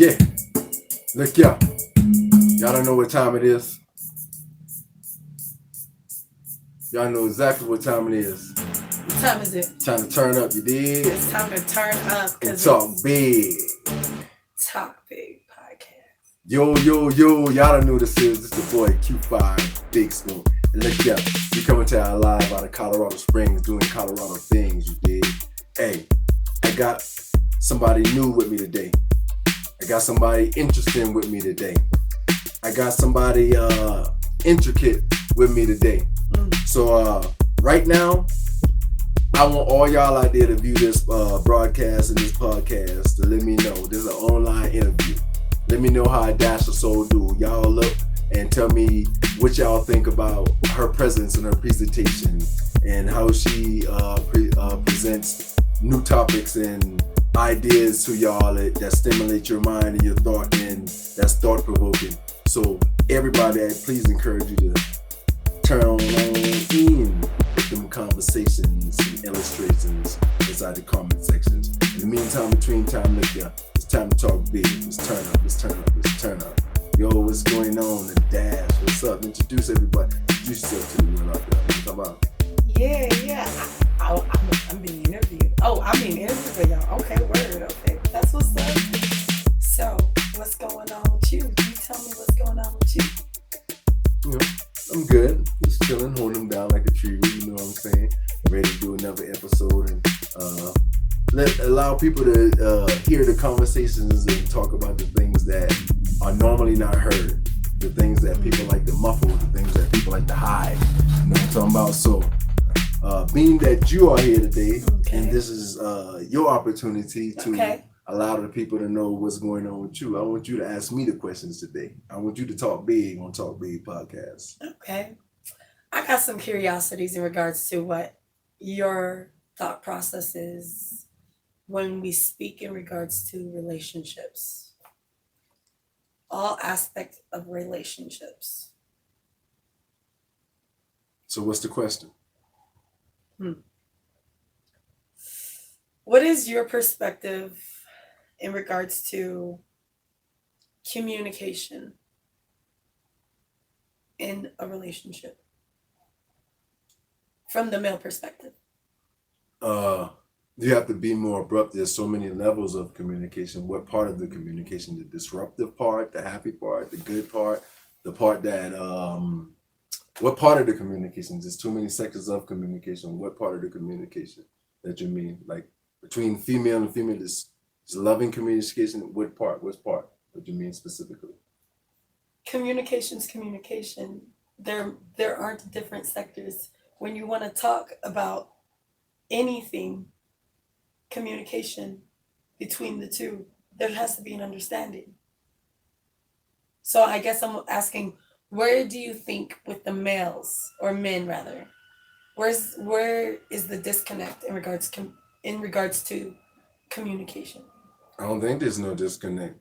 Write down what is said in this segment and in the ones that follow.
Yeah, look y'all. Y'all don't know what time it is. Y'all know exactly what time it is. What time is it? Time to turn up, you dig? It's time to turn up And because talk big. Talk Big Podcast. Yo, y'all don't know this is. It's your boy Q5, BigSmoke. And look y'all, we coming to y'all live out of Colorado Springs doing Colorado things, you dig? Hey, I got somebody new with me today. I got somebody interesting with me today. I got somebody intricate with me today. So right now, I want all y'all out there to view this broadcast and this podcast to let me know. This is an online interview. Let me know how Adashofsoul do. Y'all look and tell me what y'all think about her presence and her presentation and how she presents new topics and ideas to y'all that stimulate your mind and your thought and that's thought-provoking. So everybody, I please encourage you to turn on in them conversations and illustrations inside the comment sections. In the meantime, between time, look, yeah, it's time to talk big. Let's turn up, let's turn up, let's turn up. Yo, what's going on? The Dash, what's up? Introduce everybody. Introduce yourself to the world out there. What you talking about? Yeah. I'm being interviewed. Oh, I'm being interviewed by y'all. Okay, word. Okay, that's what's up. So, what's going on with you? You tell me what's going on with you. You know, I'm good. Just chilling, holding them down like a tree. You know what I'm saying? Ready to do another episode and allow people to hear the conversations and talk about the things that are normally not heard. The things that people like to muffle, the things that people like to hide. You know what I'm talking about? So, being that you are here today, and this is your opportunity to allow the people to know what's going on with you, I want you to ask me the questions today. I want you to talk big on Talk Big Podcast. Okay. I got some curiosities in regards to what your thought process is when we speak in regards to relationships. All aspects of relationships. So what's the question? What is your perspective in regards to communication in a relationship from the male perspective? You have to be more abrupt. There's so many levels of communication. What part of the communication? The disruptive part, the happy part, the good part, the part that what part of the communication? There's too many sectors of communication. What part of the communication that you mean? Like between female and female, is loving communication. What part? What part? What do you mean specifically? Communication's communication. There aren't different sectors. When you want to talk about anything, communication between the two, there has to be an understanding. So I guess I'm asking, where do you think with the males or men rather, where is the disconnect in regards to communication? I don't think there's no disconnect.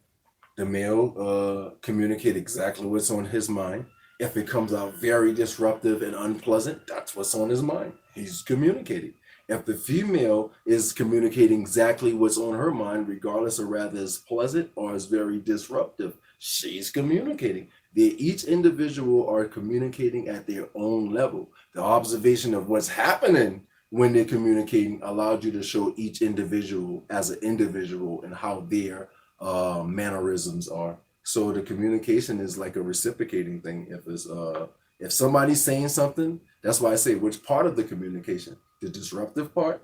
The male communicate exactly what's on his mind. If it comes out very disruptive and unpleasant, that's what's on his mind. He's communicating. If the female is communicating exactly what's on her mind, regardless of whether it's pleasant or it's very disruptive, she's communicating. Each individual are communicating at their own level. The observation of what's happening when they're communicating allowed you to show each individual as an individual and how their mannerisms are. So the communication is like a reciprocating thing. If somebody's saying something, that's why I say which part of the communication. The disruptive part,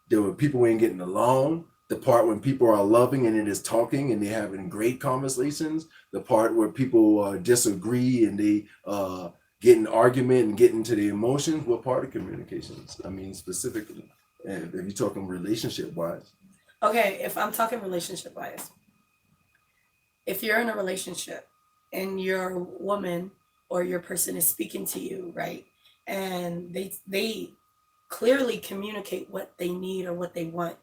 there were people ain't getting along. The part when people are loving and it is talking and they're having great conversations. The part where people disagree and they get in argument and get into the emotions. What part of communications? I mean, specifically, and if you're talking relationship wise. Okay, if I'm talking relationship wise, if you're in a relationship and your woman or your person is speaking to you, right, and they clearly communicate what they need or what they want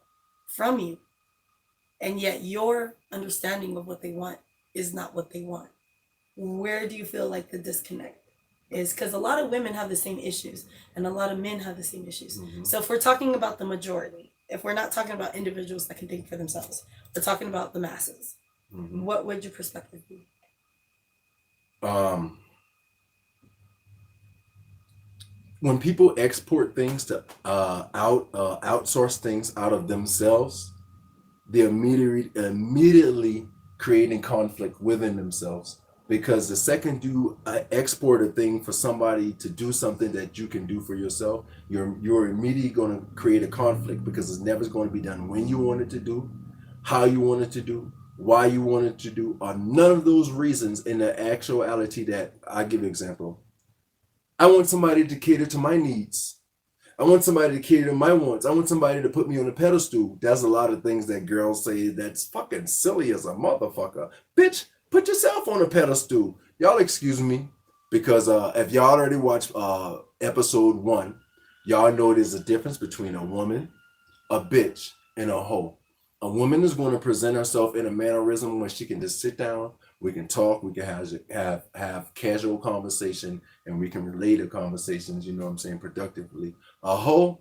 from you, and yet your understanding of what they want is not what they want, where do you feel like the disconnect is? Because a lot of women have the same issues and a lot of men have the same issues. So if we're talking about the majority, if we're not talking about individuals that can think for themselves, we're talking about the masses. what would your perspective be? Um, when people export things to outsource things out of themselves, they're immediately creating conflict within themselves. Because the second you export a thing for somebody to do something that you can do for yourself, you're immediately going to create a conflict, because it's never going to be done when you want it to do, how you want it to do, why you want it to do, or none of those reasons in the actuality. That I give an example. I want somebody to cater to my needs. I want somebody to cater to my wants. I want somebody to put me on a pedestal. That's a lot of things that girls say that's fucking silly as a motherfucker. Bitch, put yourself on a pedestal. Y'all excuse me, because if y'all already watched episode 1, y'all know there's a difference between a woman, a bitch, and a hoe. A woman is going to present herself in a mannerism where she can just sit down, we can talk, we can have casual conversation, and we can relate to conversations, you know what I'm saying, productively. A hoe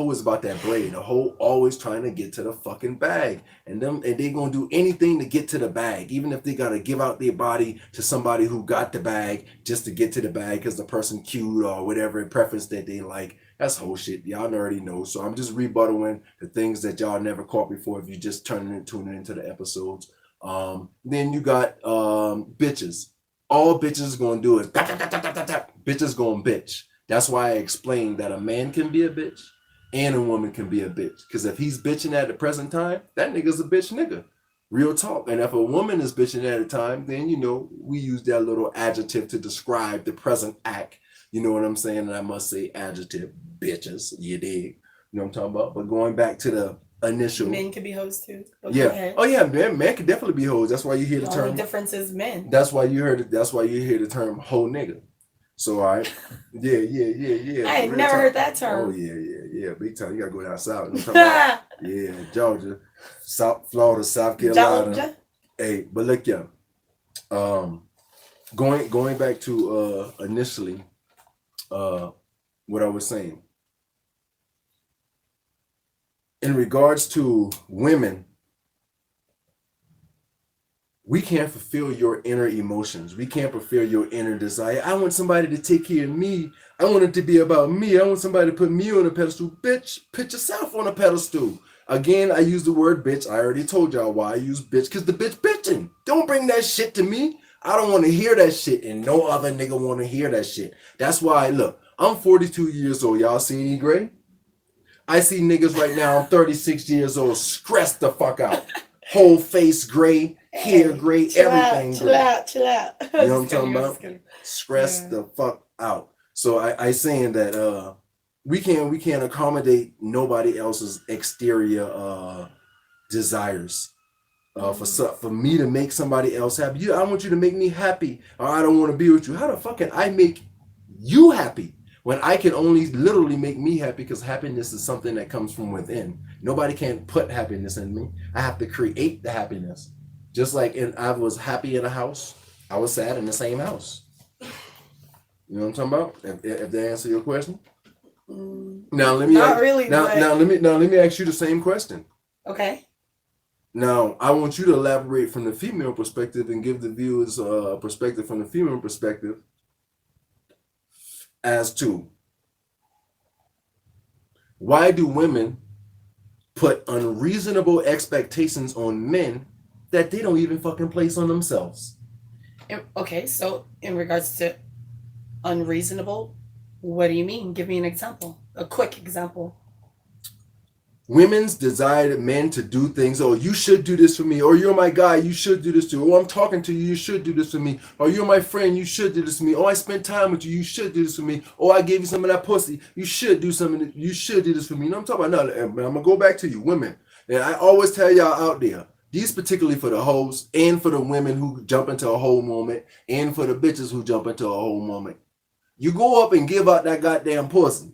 is about that blade. A hoe always trying to get to the fucking bag. And they gonna do anything to get to the bag, even if they gotta give out their body to somebody who got the bag just to get to the bag because the person cute or whatever preference that they like. That's whole shit. Y'all already know. So I'm just rebuttaling the things that y'all never caught before if you just tuning into the episodes. Then you got bitches. All bitches gonna do is bitches gonna bitch. That's why I explained that a man can be a bitch and a woman can be a bitch. Because if he's bitching at the present time, that nigga's a bitch nigga. Real talk. And if a woman is bitching at a time, then, you know, we use that little adjective to describe the present act. You know what I'm saying? And I must say adjective, bitches. You dig? You know what I'm talking about? But going back to the initial. Men can be hoes too. Yeah. Oh yeah, man can definitely be hoes. That's why you hear the term. The only difference is men. That's why you hear the term hoe nigga. So all right. Yeah. I ain't never heard that term. Oh yeah. Big time. You gotta go down south. You know yeah, Georgia, South Florida, South Carolina. Georgia. Hey, but look, yeah. Going back to initially, what I was saying. In regards to women, we can't fulfill your inner emotions. We can't fulfill your inner desire. I want somebody to take care of me. I want it to be about me. I want somebody to put me on a pedestal. Bitch, put yourself on a pedestal. Again, I use the word bitch. I already told y'all why I use bitch, because the bitch bitching. Don't bring that shit to me. I don't want to hear that shit, and no other nigga want to hear that shit. That's why, look, I'm 42 years old. Y'all see any gray? I see niggas right now, I'm 36 years old, stressed the fuck out. Whole face gray, hair gray, everything gray. Chill out. You know what I'm talking about? Stressed the fuck out. So I saying that we can't accommodate nobody else's exterior desires. For me to make somebody else happy. I want you to make me happy, or I don't want to be with you. How the fuck can I make you happy when I can only literally make me happy? Because happiness is something that comes from within. Nobody can put happiness in me. I have to create the happiness. Just like I was happy in a house, I was sad in the same house. You know what I'm talking about? If that answer your question. Now let me let me ask you the same question. Okay. Now I want you to elaborate from the female perspective and give the viewers a perspective from the female perspective as to why do women put unreasonable expectations on men that they don't even fucking place on themselves? Okay, so in regards to unreasonable, what do you mean? Give me an example. A quick example. Women's desire men to do things. Oh, you should do this for me. Or you're my guy, you should do this to me. Oh, I'm talking to you, you should do this for me. Or you're my friend, you should do this for me. Oh, I spent time with you, you should do this for me. Oh, I gave you some of that pussy, you should do something. You should do this for me. You know what I'm talking about? No, I'm gonna go back to you, women. And I always tell y'all out there, these particularly for the hoes and for the women who jump into a whole moment and for the bitches who jump into a whole moment. You go up and give out that goddamn pussy.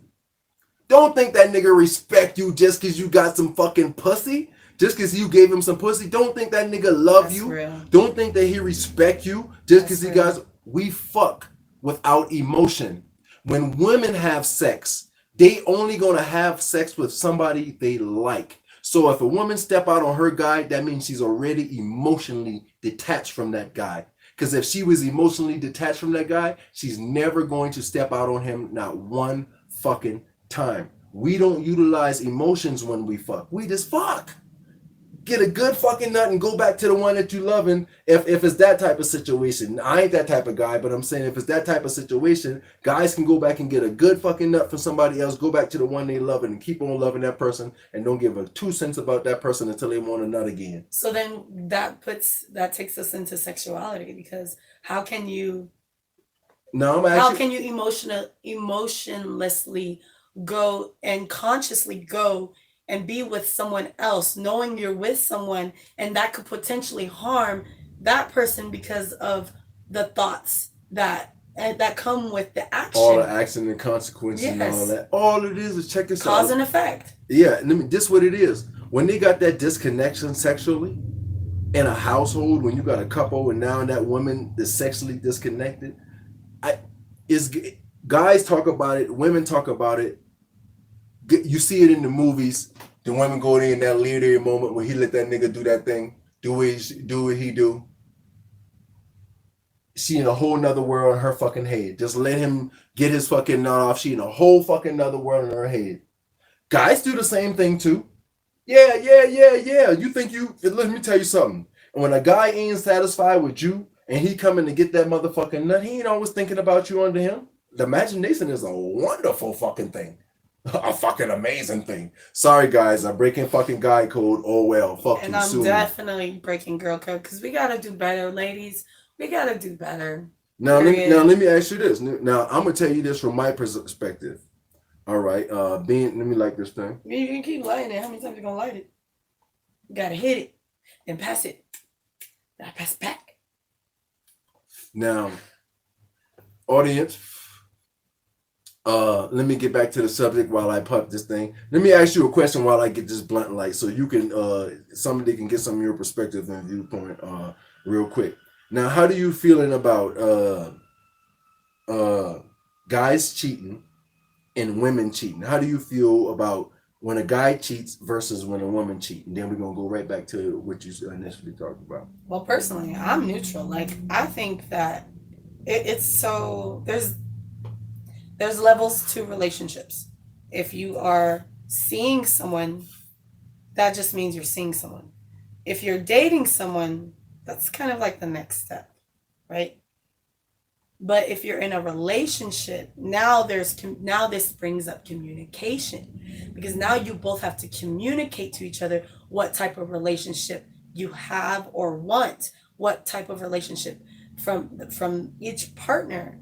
Don't think that nigga respect you just because you got some fucking pussy. Just because you gave him some pussy. Don't think that nigga love That's you. Real. Don't think that he respect you just because he got... We fuck without emotion. When women have sex, they only gonna have sex with somebody they like. So if a woman step out on her guy, that means she's already emotionally detached from that guy. Because if she was emotionally detached from that guy, she's never going to step out on him, not one fucking time. We don't utilize emotions when we fuck. We just fuck. Get a good fucking nut and go back to the one that you loving. If it's that type of situation, I ain't that type of guy, but I'm saying if it's that type of situation, guys can go back and get a good fucking nut from somebody else, go back to the one they love and keep on loving that person, and don't give a 2 cents about that person until they want a nut again. So then that takes us into sexuality, because how can you emotionlessly go and consciously go and be with someone else, knowing you're with someone and that could potentially harm that person because of the thoughts that come with the action. All the action and consequences and all that. All it is check this out. Cause and effect. Yeah, this what it is. When they got that disconnection sexually in a household, when you got a couple and now that woman is sexually disconnected, guys talk about it, women talk about it. You see it in the movies. The women go in that legendary moment where he let that nigga do that thing, do what he do. She in a whole nother world in her fucking head. Just let him get his fucking nut off. She in a whole fucking nother world in her head. Guys do the same thing too. Yeah. You think let me tell you something. When a guy ain't satisfied with you and he coming to get that motherfucking nut, he ain't always thinking about you under him. The imagination is a wonderful fucking thing. A fucking amazing thing. Sorry guys, I'm breaking fucking guy code. Oh well, fuck and you. I'm definitely breaking girl code because we gotta do better, ladies. We gotta do better. Now let me ask you this. Now I'm gonna tell you this from my perspective. All right, let me light this thing. You can keep lighting it. How many times you gonna light it? You gotta hit it and pass it. Gotta pass it back. Now, audience. Let me get back to the subject while I pump this thing. Let me ask you a question while I get this blunt light, so you can somebody can get some of your perspective and viewpoint real quick. Now, how do you feeling about guys cheating and women cheating? How do you feel about when a guy cheats versus when a woman cheats? And then we're gonna go right back to what you initially talked about. Well, personally, I'm neutral. Like, I think that it's so there's levels to relationships. If you are seeing someone, that just means you're seeing someone. If you're dating someone, that's kind of like the next step, right? But if you're in a relationship, now this brings up communication, because now you both have to communicate to each other what type of relationship you have or want, what type of relationship from each partner,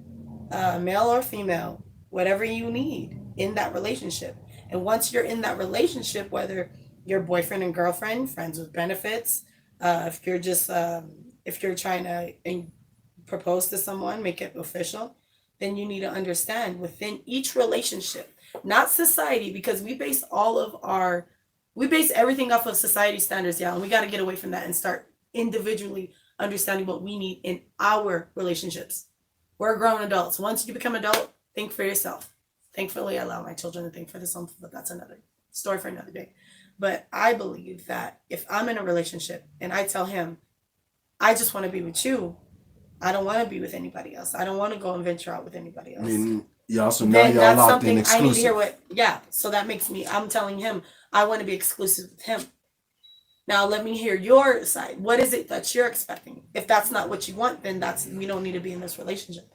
male or female, whatever you need in that relationship. And once you're in that relationship, whether you're boyfriend and girlfriend, friends with benefits, if you're just if you're trying to propose to someone, make it official, then you need to understand within each relationship, not society, because we base everything off of society standards, and we got to get away from that and start individually understanding what we need in our relationships. We're grown adults. Once you become adult, think for yourself. Thankfully, I allow my children to think for themselves, but that's another story for another day. But I believe that if I'm in a relationship and I tell him, I just want to be with you, I don't want to be with anybody else. I don't want to go and venture out with anybody else. I mean, y'all, so now y'all locked in exclusive. I need to hear so that makes me, I'm telling him, I want to be exclusive with him. Now let me hear your side. What is it that you're expecting? If that's not what you want, then we don't need to be in this relationship.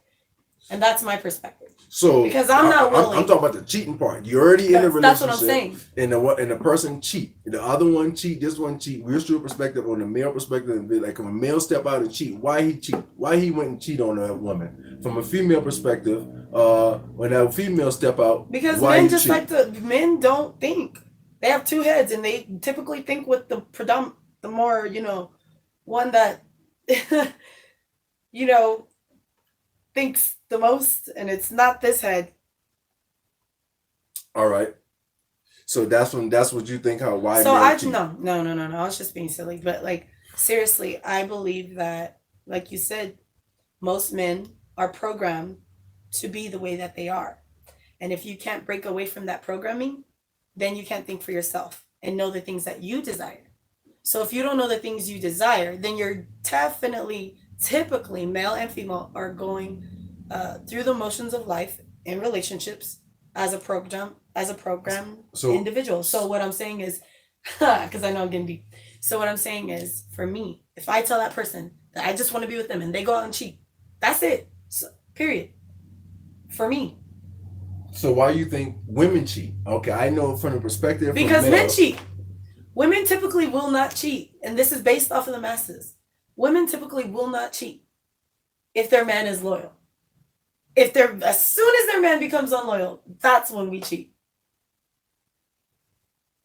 And that's my perspective. So because I'm not willing. I'm talking about the cheating part. You're already in a relationship. That's what I'm saying. And the person cheat. The other one cheat. This one cheat. We're still perspective on the male perspective. And be like, when a male step out and cheat, why he cheat? Why he went and cheat on a woman? From a female perspective, when that female step out, because men don't think. They have two heads, and they typically think with the more one that thinks the most, and it's not this head. All right. So that's what you think why. So no. I was just being silly, but like seriously, I believe that, like you said, most men are programmed to be the way that they are, and if you can't break away from that programming, then you can't think for yourself. and know the things that you desire. So if you don't know the things you desire, then you're definitely, typically, male and female are going through the motions of life in relationships as a program So individual. So what I'm saying is, because I know I'm getting deep. So what I'm saying is, for me, if I tell that person that I just want to be with them and they go out and cheat, that's it. So, period. For me. so why you think women cheat? Okay, I know from the perspective Because from men male, cheat. Women typically will not cheat. And this is based off of the masses. Women typically will not cheat if their man is loyal. If they're, as soon as their man becomes unloyal, that's when we cheat.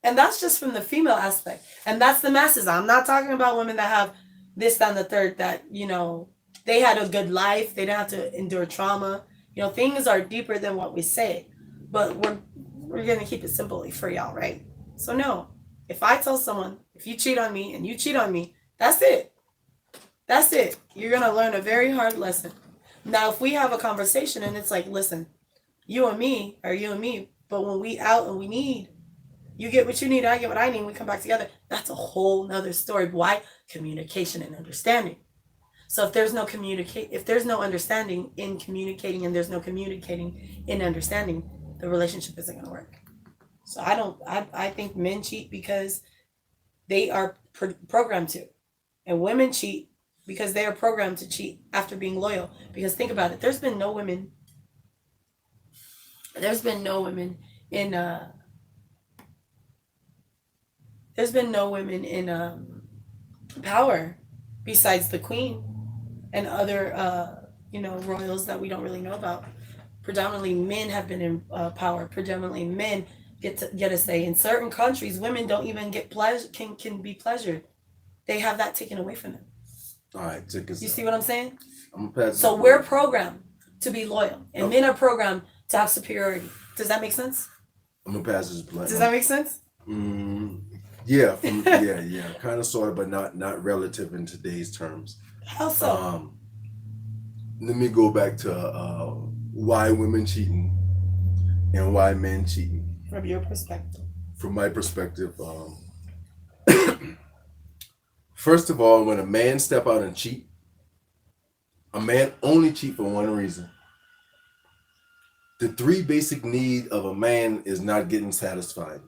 And that's just from the female aspect. And that's the masses. I'm not talking about women that have this, that, and the third, that, you know, they had a good life. They didn't have to endure trauma. You know, things are deeper than what we say. But we're going to keep it simple for y'all, right? So no, if I tell someone, if you cheat on me and you cheat on me, that's it. That's it. You're going to learn a very hard lesson. Now, if we have a conversation and it's like, listen, you and me are you and me, but when we out and we need, you get what you need, I get what I need, we come back together, that's a whole nother story. Why? Communication and understanding. So if there's no understanding in communicating, and there's no communicating in understanding, the relationship isn't going to work. So I think men cheat because they are programmed to, and women cheat because they are programmed to cheat after being loyal. Because think about it, there's been no women in power besides the queen and other royals that we don't really know about. Predominantly men have been in power. Predominantly men get a say. In certain countries, women don't even get can be pleasured. They have that taken away from them. All right, check this out. You see what I'm saying? I'm gonna pass. So we're programmed to be loyal, and men are programmed to have superiority. Does that make sense? I'm gonna pass this blunt. Does that make sense? Yeah, yeah, kind of, sort of, but not relative in today's terms. How so? Let me go back to why women cheating and why men cheating. From your perspective. From my perspective, first of all, when a man step out and cheat, a man only cheat for one reason. The three basic needs of a man is not getting satisfied.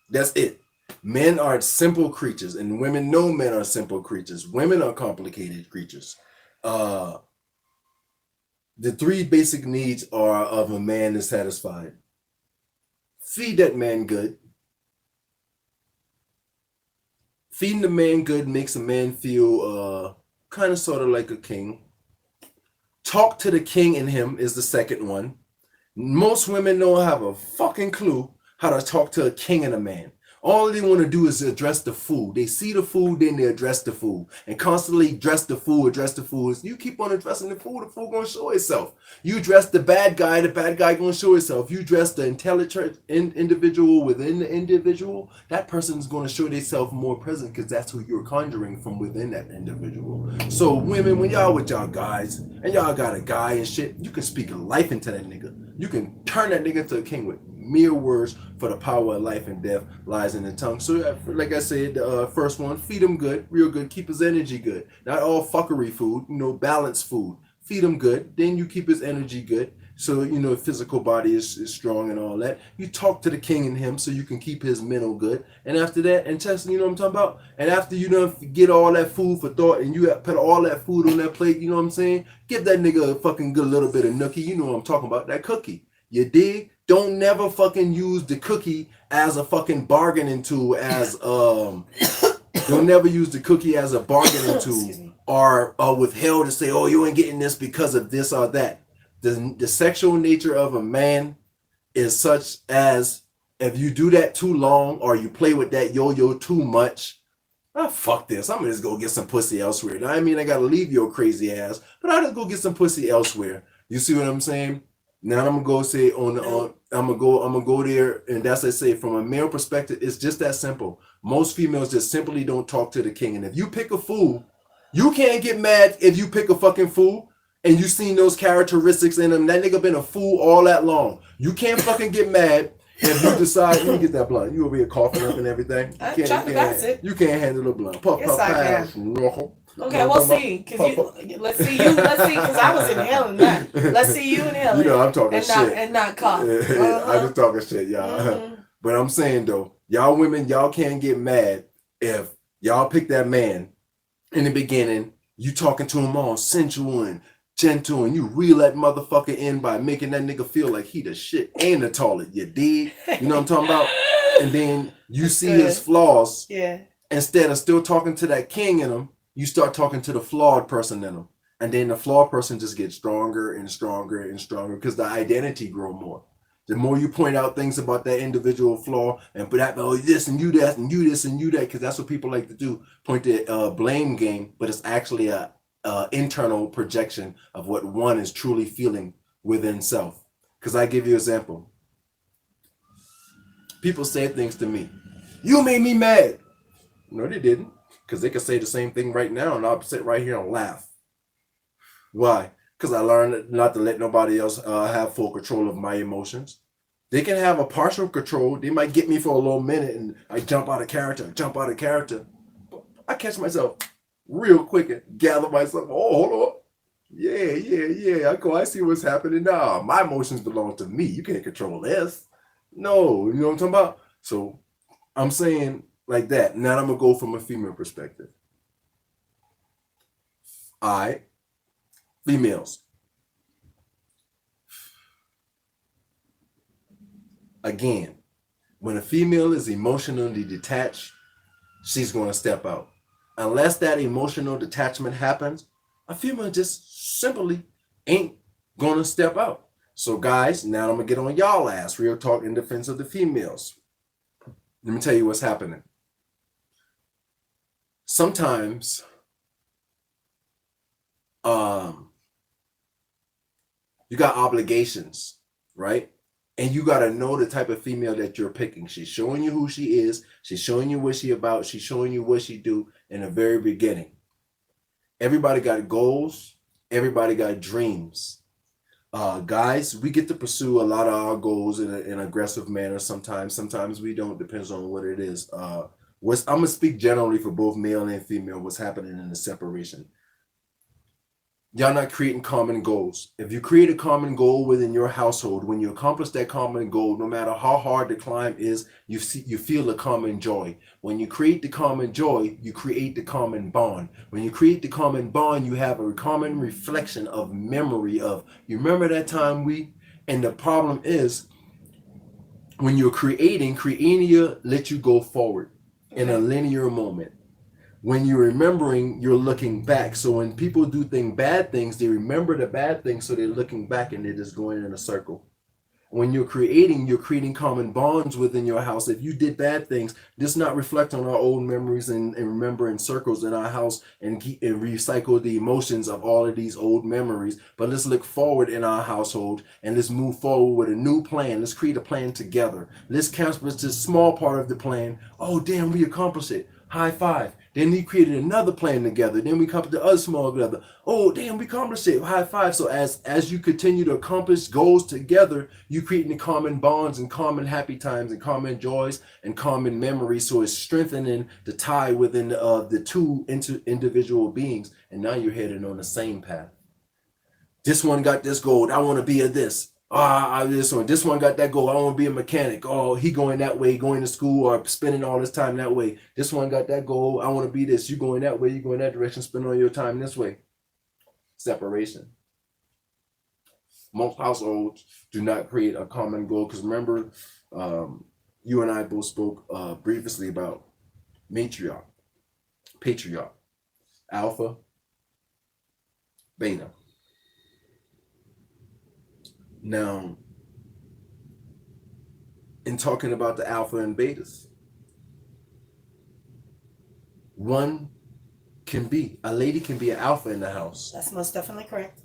That's it. Men are simple creatures, and women know men are simple creatures. Women are complicated creatures. The three basic needs are of a man is satisfied. Feed that man good. Feeding the man good makes a man feel kind of sort of like a king. Talk to the king in him is the second one. Most women don't have a fucking clue how to talk to a king and a man. All they want to do is address the food. They see the food, then they address the food. And constantly address the food. You keep on addressing the food going to show itself. You address the bad guy going to show itself. You address the intelligent individual within the individual, that person's going to show themselves more present because that's who you're conjuring from within that individual. So women, when y'all with y'all guys, and y'all got a guy and shit, you can speak life into that nigga. You can turn that nigga into a king with mere words, for the power of life and death lies in the tongue. So like I said, first one, feed him good, real good, keep his energy good. Not all fuckery food, balanced food. Feed him good, then you keep his energy good. So, physical body is strong and all that. You talk to the king in him so you can keep his mental good. And after that, and test, you know what I'm talking about? And after you done get all that food for thought and you put all that food on that plate, you know what I'm saying? Give that nigga a fucking good little bit of nookie. You know what I'm talking about, that cookie. You dig? Don't never fucking use the cookie as a fucking bargaining tool, don't never use the cookie as a bargaining tool or withheld to say, oh, you ain't getting this because of this or that. The sexual nature of a man is such as if you do that too long or you play with that yo-yo too much, fuck this. I'm gonna just go get some pussy elsewhere. Now, I mean, I gotta leave your crazy ass, but I'll just go get some pussy elsewhere. You see what I'm saying? Now I'm gonna go say I'm gonna go there, and that's I say from a male perspective, it's just that simple. Most females just simply don't talk to the king. And if you pick a fool, you can't get mad if you pick a fucking fool and you seen those characteristics in him. That nigga been a fool all that long. You can't fucking get mad If you decide, let me get that blunt. You over here coughing up and everything. I'm trying to pass it. You can't handle a blunt. Puff, Yes, puff, I pass. can. No. Okay, we'll see. Let's see, because I was inhaling that. Let's see you inhaling. You know, I'm talking and shit. And not cough. I'm just talking shit, y'all. Mm-hmm. But I'm saying, though, y'all women, y'all can't get mad if y'all pick that man in the beginning, you talking to him all sensual and gentle, and you reel that motherfucker in by making that nigga feel like he the shit and the toilet. You dig? You know what I'm talking about? And then you see his flaws. Yeah. Instead of still talking to that king in him, you start talking to the flawed person in him. And then the flawed person just gets stronger and stronger and stronger because the identity grow more. The more you point out things about that individual flaw and put out, oh, this and you that and you this and you that, because that's what people like to do, point the blame game, but it's actually a internal projection of what one is truly feeling within self. Because I give you an example. People say things to me. You made me mad. No, they didn't. Because they could say the same thing right now and I'll sit right here and laugh. Why? Because I learned not to let nobody else have full control of my emotions. They can have a partial control. They might get me for a little minute and I jump out of character. But I catch myself real quick and gather myself. Oh, hold on. Yeah. I see what's happening now. My emotions belong to me. You can't control this. No, you know what I'm talking about? So I'm saying like that. Now I'm going to go from a female perspective. Females. Again, when a female is emotionally detached, she's going to step out. Unless that emotional detachment happens, a female just simply ain't going to step out. So guys, now I'm going to get on y'all ass. Real talk in defense of the females. Let me tell you what's happening. Sometimes, you got obligations, right? And you got to know the type of female that you're picking. She's showing you who she is. She's showing you what she about. She's showing you what she do in the very beginning. Everybody got goals. Everybody got dreams. Guys, we get to pursue a lot of our goals in an aggressive manner sometimes. Sometimes we don't. Depends on what it is. I'm going to speak generally for both male and female, what's happening in the separation. Y'all not creating common goals. If you create a common goal within your household, when you accomplish that common goal, no matter how hard the climb is, you feel the common joy. When you create the common joy, you create the common bond. When you create the common bond, you have a common reflection of memory of, you remember that time and the problem is, when you're creating let you go forward in a linear moment. When you're remembering, you're looking back. So when people do bad things, they remember the bad things, so they're looking back and they're just going in a circle. When you're creating common bonds within your house. If you did bad things, just not reflect on our old memories and remember in circles in our house and recycle the emotions of all of these old memories. But let's look forward in our household and let's move forward with a new plan. Let's create a plan together. Let's cancel this small part of the plan. Oh, damn, we accomplished it. High five. Then we created another plan together. Then we accomplished the other small together. Oh, damn, we accomplished it. High five. So as you continue to accomplish goals together, you creating common bonds and common happy times and common joys and common memories. So it's strengthening the tie within the two individual beings. And now you're heading on the same path. This one got this goal. I want to be a this. This one got that goal. I want to be a mechanic. Oh, he going that way, going to school or spending all his time that way. This one got that goal. I want to be this. You going that way, you going that direction, spending all your time this way. Separation. Most households do not create a common goal because remember, you and I both spoke previously about patriarch, alpha, beta. Now, in talking about the alpha and betas, a lady can be an alpha in the house. That's most definitely correct.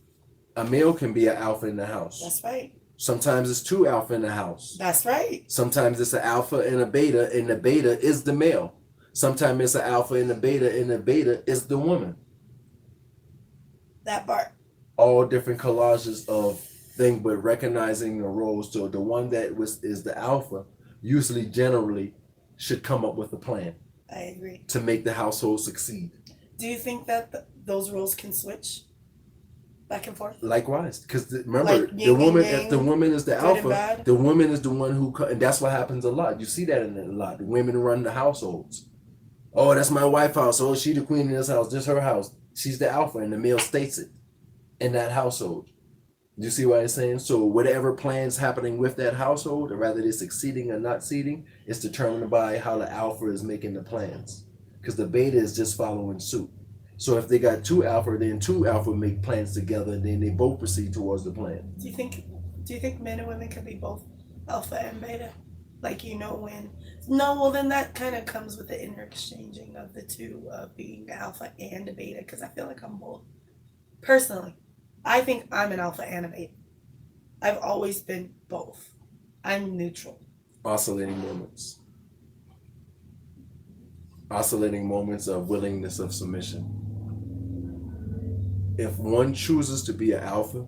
A male can be an alpha in the house. That's right. Sometimes it's two alpha in the house. That's right. Sometimes it's an alpha and a beta, and the beta is the male. Sometimes it's an alpha and the beta is the woman. That part. All different collages of thing, but recognizing the roles. So the one that is the alpha usually generally should come up with a plan I agree. to make the household succeed. Do you think that those roles can switch back and forth? Likewise, because remember, Like the yin and woman, yang, if the woman is the good and alpha, bad? the woman is the one who, and that's what happens a lot. You see that in a lot. The women run the households. Oh, that's my wife's house. Oh, she the queen in this house. This her house. She's the alpha, and the male states it in that household. You see what I'm saying? So whatever plans happening with that household, or rather they're succeeding or not succeeding, is determined by how the alpha is making the plans. Because the beta is just following suit. So if they got two alpha, then two alpha make plans together, and then they both proceed towards the plan. Do you think men and women can be both alpha and beta? Like when well then that kind of comes with the interexchanging of the two, being alpha and a beta, because I feel like I'm both. Personally, I think I'm an alpha and a beta. I've always been both. I'm neutral. Oscillating moments. Oscillating moments of willingness of submission. If one chooses to be an alpha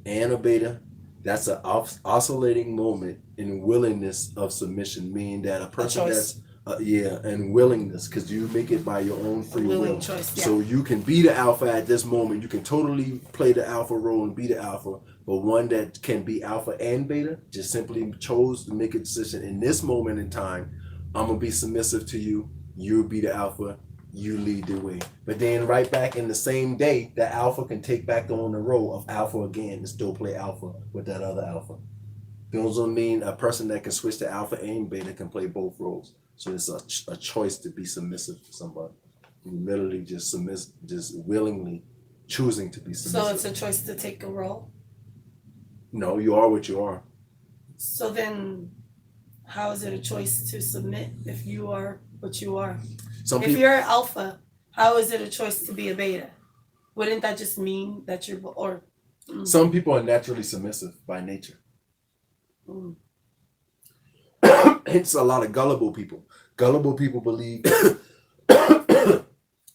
and a beta, that's an oscillating moment in willingness of submission, meaning that a person that's and willingness, because you make it by your own free will. Choice, yeah. So you can be the alpha at this moment. You can totally play the alpha role and be the alpha. But one that can be alpha and beta just simply chose to make a decision in this moment in time. I'm gonna be submissive to you. You'll be the alpha. You lead the way. But then right back in the same day, the alpha can take back on the role of alpha again and still play alpha with that other alpha. Those don't mean a person that can switch to alpha and beta can play both roles. So it's a choice to be submissive to somebody. You literally just willingly choosing to be submissive. So it's a choice to take a role? No, you are what you are. So then how is it a choice to submit if you are what you are? If you're an alpha, how is it a choice to be a beta? Wouldn't that just mean that you're Some people are naturally submissive by nature. Hence a lot of gullible people. Gullible people believe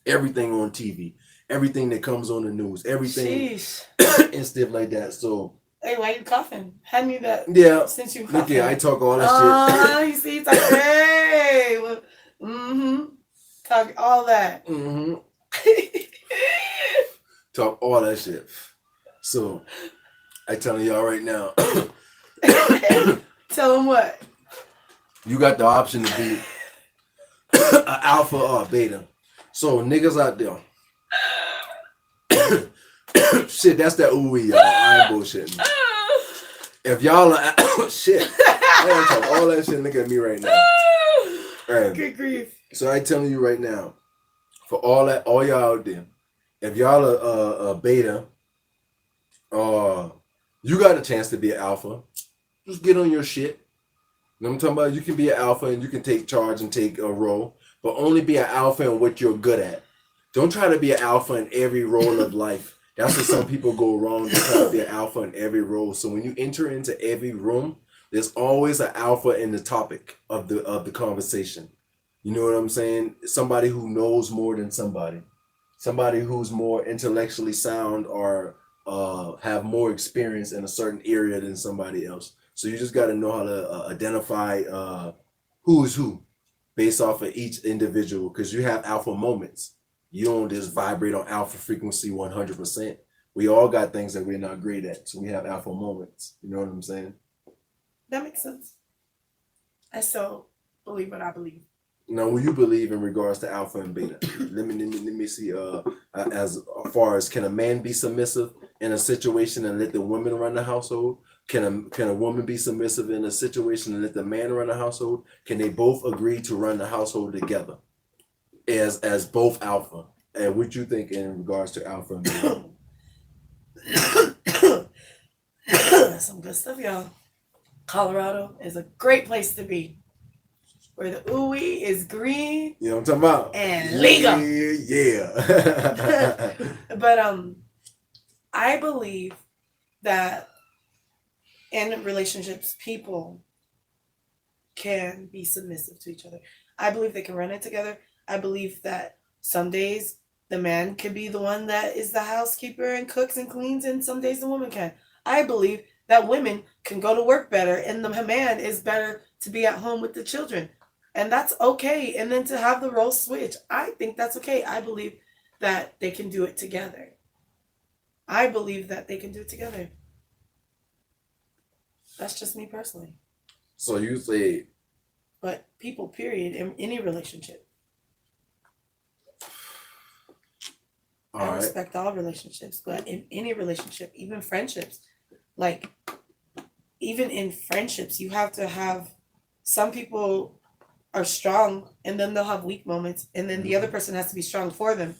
everything on TV, everything that comes on the news, everything and stuff like that. So hey, why are you coughing? Hand me that. Yeah. Since you look coughing. here, I talk all that shit. You see, it's like, hey. Talk all that. Talk all that shit. So I telling y'all right now. Tell them what? You got the option to be an alpha or a beta. So niggas out there. Shit, that's that ooh y'all. I ain't bullshitting. If y'all are shit, I gotta talk all that shit. Look at me right now. Good grief. So I telling you right now, for all y'all out there, if y'all are a beta, you got a chance to be an alpha. Just get on your shit. You know what I'm talking about? You can be an alpha and you can take charge and take a role, but only be an alpha in what you're good at. Don't try to be an alpha in every role of life. That's where some people go wrong. They try to be an alpha in every role. So when you enter into every room, there's always an alpha in the topic of the conversation. You know what I'm saying? Somebody who knows more than somebody. Somebody who's more intellectually sound or have more experience in a certain area than somebody else. So you just got to know how to identify who is who based off of each individual, because you have alpha moments. You don't just vibrate on alpha frequency 100%. We all got things that we're not great at. So we have alpha moments. You know what I'm saying? That makes sense. I still believe what I believe. Now, what you believe in regards to alpha and beta? let me see. As far as, can a man be submissive in a situation and let the woman run the household? Can a woman be submissive in a situation and let the man run the household? Can they both agree to run the household together as both alpha? And what you think in regards to alpha and beta? Some good stuff, y'all. Colorado is a great place to be, where the ooey is green. You know what I'm talking about? And legal. Yeah. But I believe that in relationships, people can be submissive to each other. I believe they can run it together. I believe that some days the man could be the one that is the housekeeper and cooks and cleans, and some days the woman can. I believe that women can go to work better and the man is better to be at home with the children. And that's okay. And then to have the role switch, I think that's okay. I believe that they can do it together. I believe that they can do it together. That's just me personally. So you say... But people, period, in any relationship. I respect all relationships, but in any relationship, even friendships, like, even in friendships, you have to have, some people are strong and then they'll have weak moments and then the other person has to be strong for them.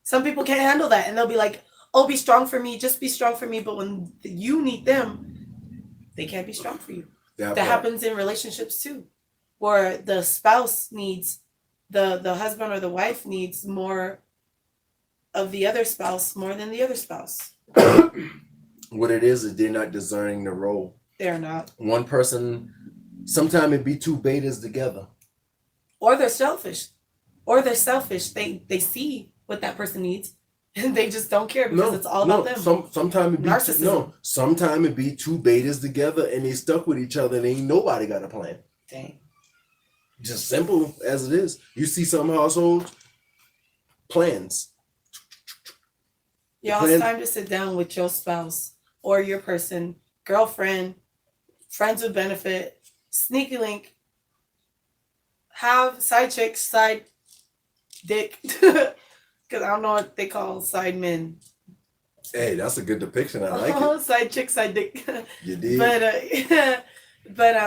Some people can't handle that and they'll be like, oh, be strong for me, just be strong for me. But when you need them, they can't be strong for you. That happens in relationships too, where the spouse needs, the husband or the wife needs more of the other spouse more than the other spouse. What it is they're not discerning the role. They're not. One person, sometimes it be two betas together. Or they're selfish. They see what that person needs and they just don't care because it's all about them. Sometimes it be narcissism. Sometimes it be two betas together and they stuck with each other and ain't nobody got a plan. Dang. Just simple as it is. You see some households, plans. Y'all, it's time to sit down with your spouse or your person, girlfriend, friends with benefit, sneaky link, have side chicks, side dick, because I don't know what they call side men. Hey, that's a good depiction. I like it. Side chick, side dick. You did. But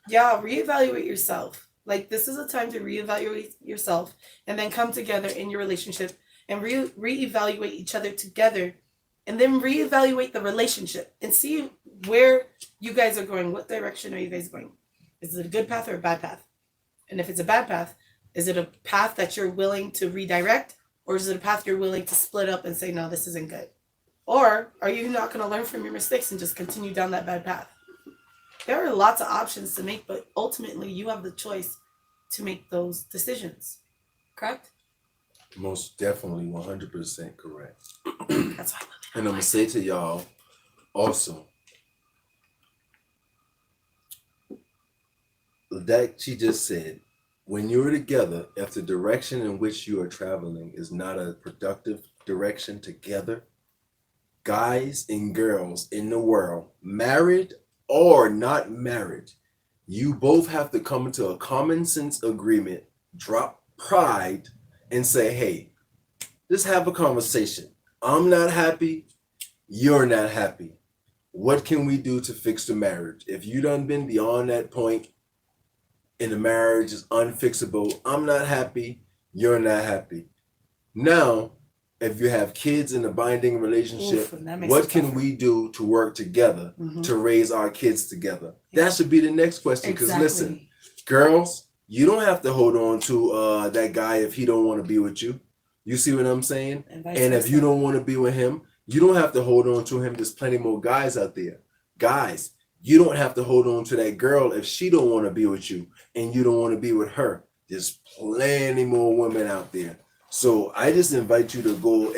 y'all, reevaluate yourself. Like, this is a time to reevaluate yourself and then come together in your relationship and reevaluate each other together, and then reevaluate the relationship and see where you guys are going. What direction are you guys going? Is it a good path or a bad path? And if it's a bad path, is it a path that you're willing to redirect, or is it a path you're willing to split up and say, no, this isn't good? Or are you not going to learn from your mistakes and just continue down that bad path? There are lots of options to make, but ultimately you have the choice to make those decisions. Correct? Most definitely 100% correct. That's why. And I'm going to say to y'all also, that she just said, when you're together, if the direction in which you are traveling is not a productive direction together, guys and girls in the world, married or not married, you both have to come into a common sense agreement, drop pride, and say, hey, just have a conversation. I'm not happy. You're not happy. What can we do to fix the marriage? If you done been beyond that point and the marriage is unfixable, I'm not happy. You're not happy. Now, if you have kids in a binding relationship, what can we do to work together to raise our kids together? Yeah. That should be the next question. Because listen, girls, you don't have to hold on to that guy if he don't want to be with you. You see what I'm saying? And if you don't want to be with him, you don't have to hold on to him. There's plenty more guys out there. Guys, you don't have to hold on to that girl if she don't want to be with you and you don't want to be with her. There's plenty more women out there. So I just invite you to go,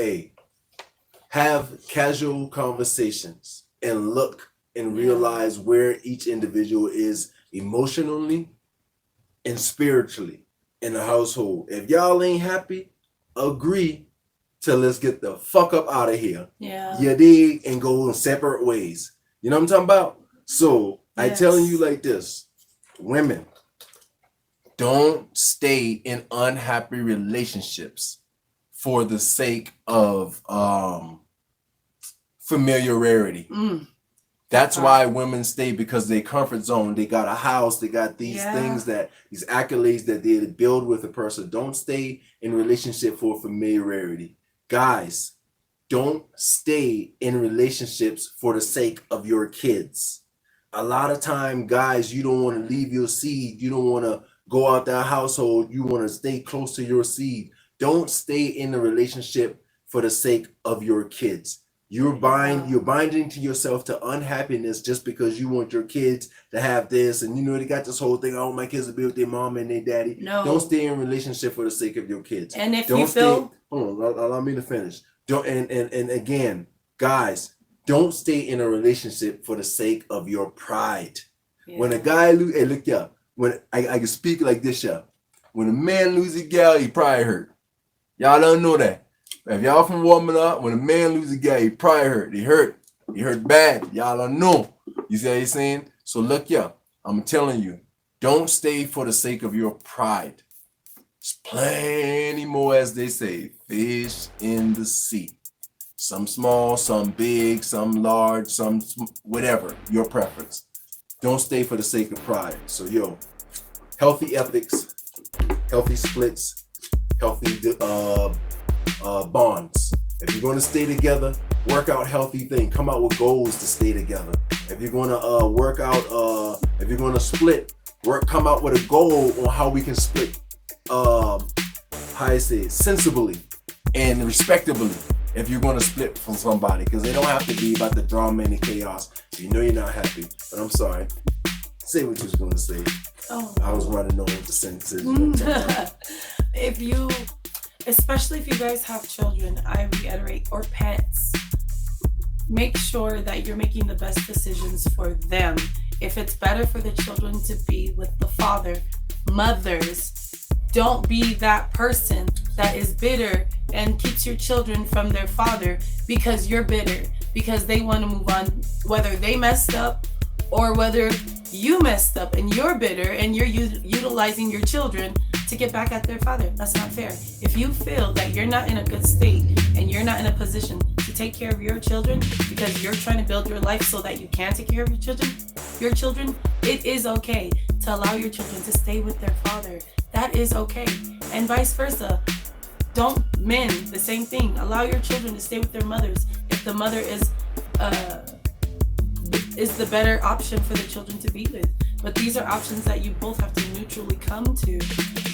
have casual conversations and look and realize where each individual is emotionally and spiritually in the household. If y'all ain't happy, agree to let's get the fuck up out of here. Yeah. You dig? And go in separate ways. You know what I'm talking about? So I telling you like this, women, don't stay in unhappy relationships for the sake of familiarity. That's why women stay, because they comfort zone. They got a house. They got these things, these accolades that they build with a person. Don't stay in relationship for familiarity. Guys, don't stay in relationships for the sake of your kids. A lot of time, guys, you don't want to leave your seed. You don't want to go out that household. You want to stay close to your seed. Don't stay in a relationship for the sake of your kids. You're binding to yourself to unhappiness just because you want your kids to have this. And they got this whole thing, oh, my kids will be with their mom and their daddy. No. Don't stay in a relationship for the sake of your kids. And if you feel... Hold on, allow me to finish. And again, guys, don't stay in a relationship for the sake of your pride. Yeah. When a guy hey, look, yeah, when I can speak like this, yeah. When a man loses a gal, he probably hurt. Y'all don't know that. If y'all from warming up, when a man loses a gal, he probably hurt. He hurt. He hurt bad. Y'all don't know. You see what I'm saying? So look, yeah, I'm telling you, don't stay for the sake of your pride. There's plenty more, as they say, fish in the sea. Some small, some big, some large, some whatever, your preference. Don't stay for the sake of pride. So yo, healthy ethics, healthy splits, healthy bonds. If you're going to stay together, work out healthy things. Come out with goals to stay together. If you're going to work out, if you're going to split, come out with a goal on how we can split, how I say it, sensibly and respectably. If you're going to split from somebody, because they don't have to be about the drama and the chaos. So you know you're not happy. But I'm sorry. Say what you was going to say. Oh. I was running on with the sentences. Especially if you guys have children, I reiterate, or pets, make sure that you're making the best decisions for them. If it's better for the children to be with the father, mothers, don't be that person that is bitter and keeps your children from their father because you're bitter, because they want to move on, whether they messed up or whether you messed up and you're bitter and you're utilizing your children to get back at their father. That's not fair. If you feel that you're not in a good state and you're not in a position to take care of your children because you're trying to build your life so that you can take care of your children, it is okay to allow your children to stay with their father. That is okay. And vice versa. Don't men, the same thing. Allow your children to stay with their mothers if the mother is the better option for the children to be with. But these are options that you both have to neutrally come to.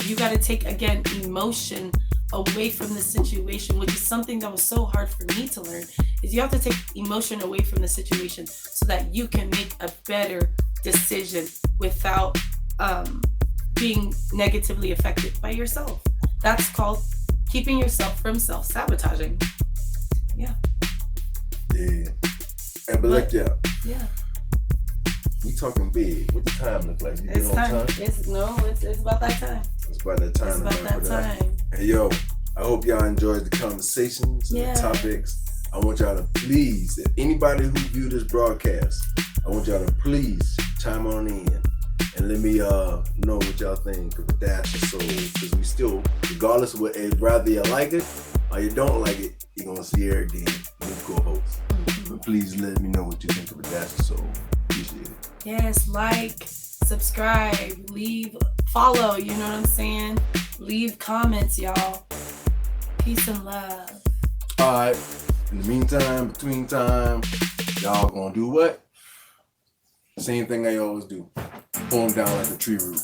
You got to take, again, emotion away from the situation, which is something that was so hard for me to learn, is you have to take emotion away from the situation so that you can make a better decision without being negatively affected by yourself. That's called keeping yourself from self-sabotaging. Yeah. Yeah. And but yeah. Yeah. We talking big. What the time look like? You it's on time. It's about that time. It's about that time. It's about that time. Hey yo, I hope y'all enjoyed the conversations and the topics. I want y'all to please, if anybody who view this broadcast, I want y'all to please chime on in and let me know what y'all think of Adashofsoul, because we still, regardless of what, whether you like it or you don't like it, you're gonna see her again, new co-host. But please let me know what you think of Adashofsoul. Appreciate it. Yes, like, subscribe, follow, you know what I'm saying? Leave comments, y'all. Peace and love. Alright, in the meantime, between time, y'all gonna do what? Same thing I always do. Pull them down like a tree root.